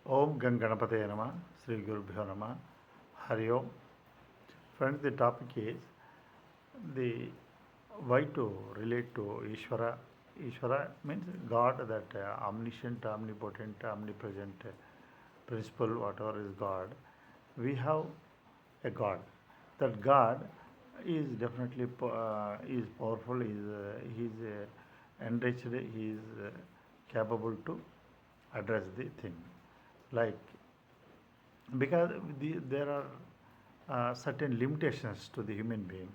Om Ganganapataye Nama, Sri Gurubhyo Nama, hariom. Friends, the topic is the why to relate to eshwara. Eshwara means God, that omniscient, omnipotent, omnipresent principle, whatever is God. We have a God. That God is definitely is powerful. He is enriched. He is capable to address the thing. Like, because there are certain limitations to the human being.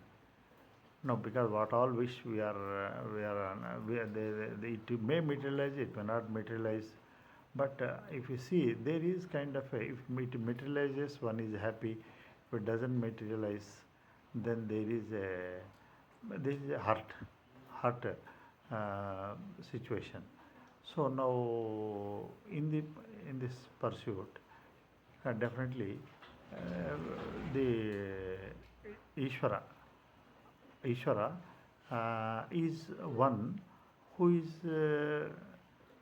No, because what all wish it may materialize, it may not materialize. But if you see, there is kind of if it materializes, one is happy. If it doesn't materialize, then there is a hurt situation. So now in this pursuit, definitely the Ishvara Ishvara is one who is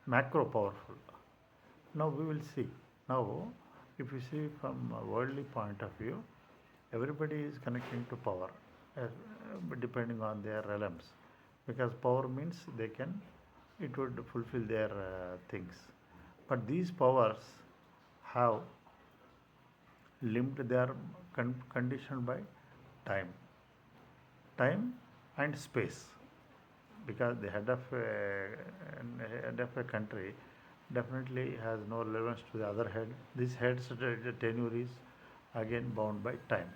macro powerful. Now we will see. Now, if you see from a worldly point of view, everybody is connecting to power, depending on their realms, because power means it would fulfill their things. But these powers have limit. They are conditioned by time, time and space, because the head of a country definitely has no relevance to the other head. This head's tenure is again bound by time.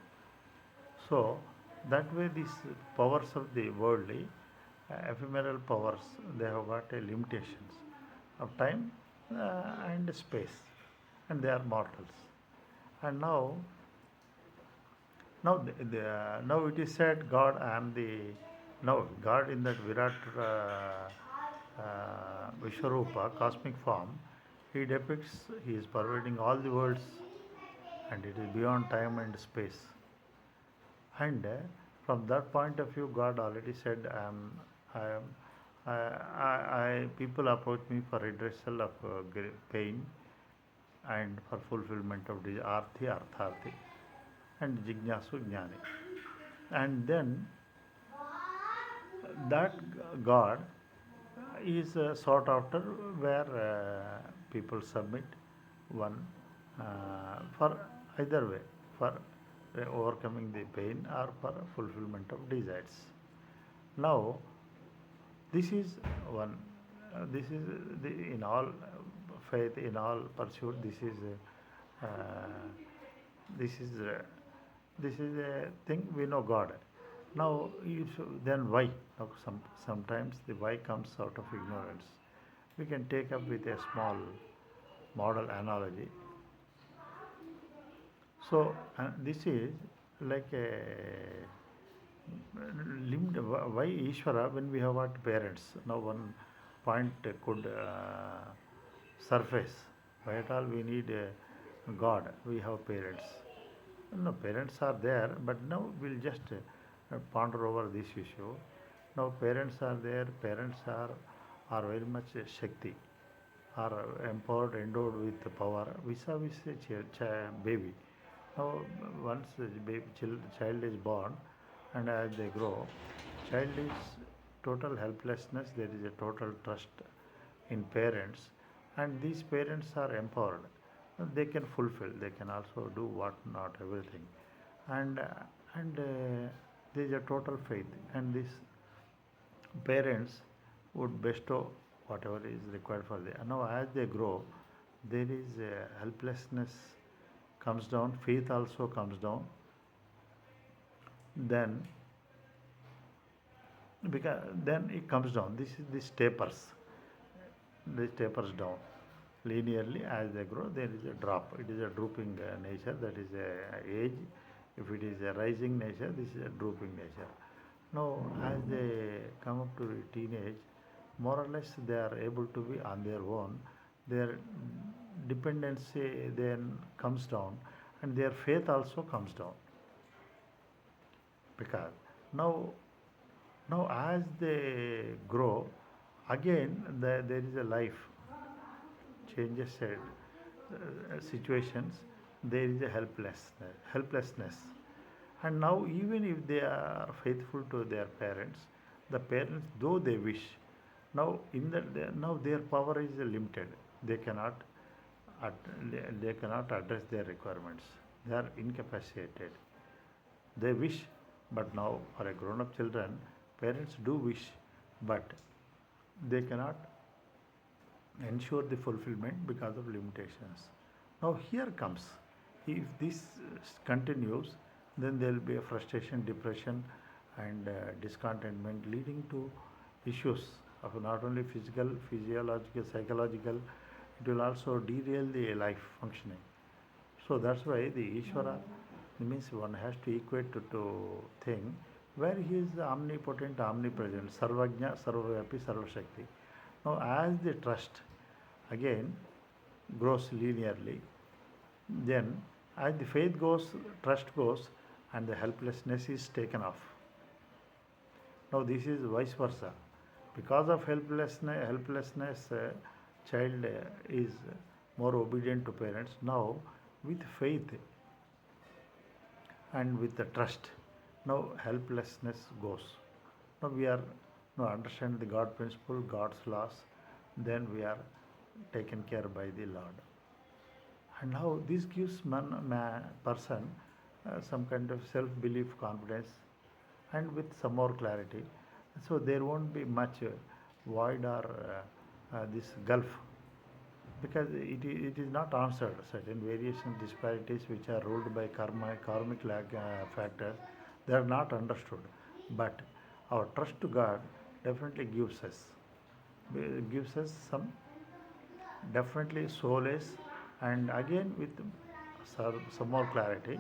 So that way, these powers of the worldly, ephemeral powers, they have got a limitations of time and space, and they are mortals. And now it is said, God, I am the. Now God in that Virat Vishwarupa, cosmic form, he depicts, he is pervading all the worlds, and it is beyond time and space. And from that point of view, God already said, I am, people approach me for redressal of pain and for fulfillment of the arthi, artharthi, and jignasu, jnani. And then that God is sought after, where people submit one for either way, for overcoming the pain or for fulfillment of desires. Now, this is one. This is in all faith, in all pursuit. Uh, this is uh, this is a thing we know God. Now, then why? Now, sometimes the why comes out of ignorance. We can take up with a small model analogy. So this is like a why Ishvara, when we have got parents. Now one point could surface. Why at all we need God? We have parents. No, parents are there, but now we'll just ponder over this issue. Now parents are there. Parents are very much shakti, are empowered, endowed with power vis-a-vis a baby. Now, once the child is born, and as they grow, child is total helplessness. There is a total trust in parents, and these parents are empowered. They can fulfill. They can also do what not everything, and there is a total faith, and these parents would bestow whatever is required for them. Now, as they grow, there is helplessness comes down, faith also comes down. Then, because then it comes down. This tapers. This tapers down linearly as they grow. There is a drop. It is a drooping nature. That is a age. If it is a rising nature, this is a drooping nature. Now, as they come up to teenage, more or less they are able to be on their own. Their dependency then comes down, and their faith also comes down. Because now, as they grow, again there is a life changes. situations there is a helplessness. And now even if they are faithful to their parents, the parents though they wish, now in that now their power is limited. They cannot they cannot address their requirements. They are incapacitated. They wish, but now for a grown up children, parents do wish, but they cannot ensure the fulfillment because of limitations. Now here comes, if this continues, then there will be a frustration, depression, and discontentment, leading to issues of not only physical, physiological, psychological. It will also derail the life functioning. So that's why the Ishvara means one has to equate to thing where he is omnipotent, omnipresent, Sarvajna, Sarvavyapi, Sarvashakti. Now, as the trust again grows linearly, then as the faith goes, trust goes, and the helplessness is taken off. Now, this is vice versa. Because of helplessness, child is more obedient to parents. Now, with faith and with the trust, now helplessness goes. Now we are now understand the God principle, God's laws, then we are taken care by the Lord. And now this gives person some kind of self-belief, confidence, and with some more clarity. So there won't be much void or this gulf, because it is not answered. Certain variation disparities which are ruled by karmic lag factors, they are not understood. But our trust to God definitely gives us some definitely solace, and again with some more clarity,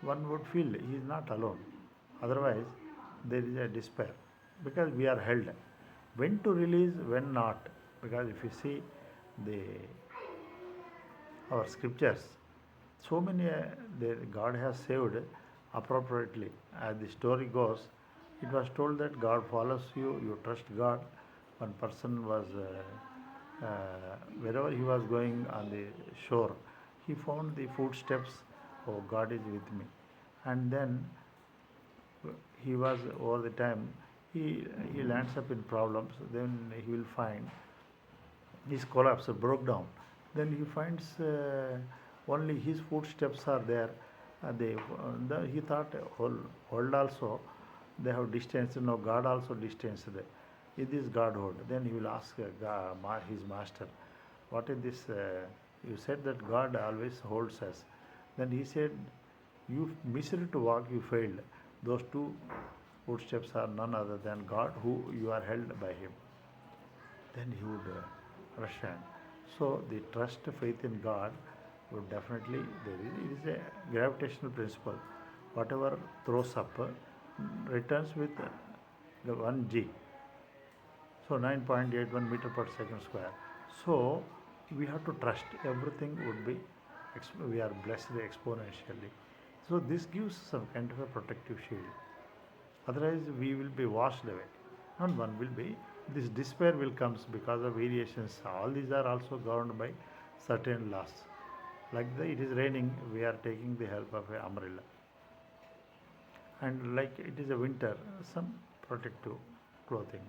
one would feel he is not alone. Otherwise, there is a despair, because we are held. When to release, when not. Because if you see the our scriptures, so many God has saved appropriately. As the story goes, it was told that God follows you, you trust God. One person was wherever he was going on the shore, he found the footsteps. Oh, God is with me. And then he was all the time, he lands up in problems. Then he will find his collapse broke down. Then he finds only his footsteps are there. He thought whole world also they have distance. No, God also distanced. It is Godhood. Then he will ask his master, what is this? You said that God always holds us. Then he said, you missed to walk, you failed. Those two footsteps are none other than God, who you are held by him. Then he would understand. So the trust, faith in God would definitely, it is a gravitational principle. Whatever throws up returns with the 1g. So 9.81 meter per second square. So we have to trust everything would be, we are blessed exponentially. So this gives some kind of a protective shield. Otherwise we will be washed away. And one will be, this despair will comes because of variations. All these are also governed by certain laws. Like it is raining, we are taking the help of an umbrella. And like it is a winter, some protective clothing.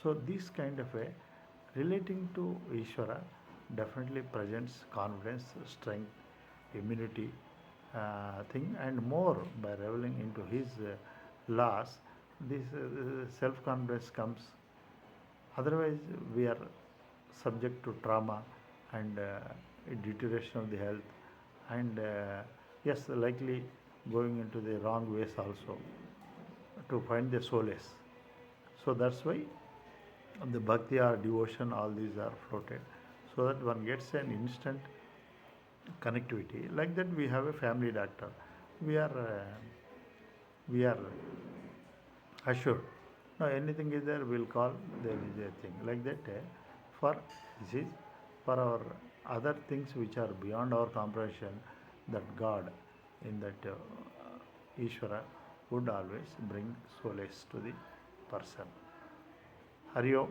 So this kind of a relating to Ishvara definitely presents confidence, strength, immunity thing, and more by reveling into his laws. This self-confidence comes. Otherwise, we are subject to trauma and deterioration of the health, and yes, likely going into the wrong ways also to find the solace. So that's why the bhakti or devotion, all these are floated, so that one gets an instant connectivity. Like that, we have a family doctor. We are assured. Now anything is there, we'll call. There is a thing like that. For this is for our other things which are beyond our comprehension. That God, in that Ishvara, would always bring solace to the person. Hariom.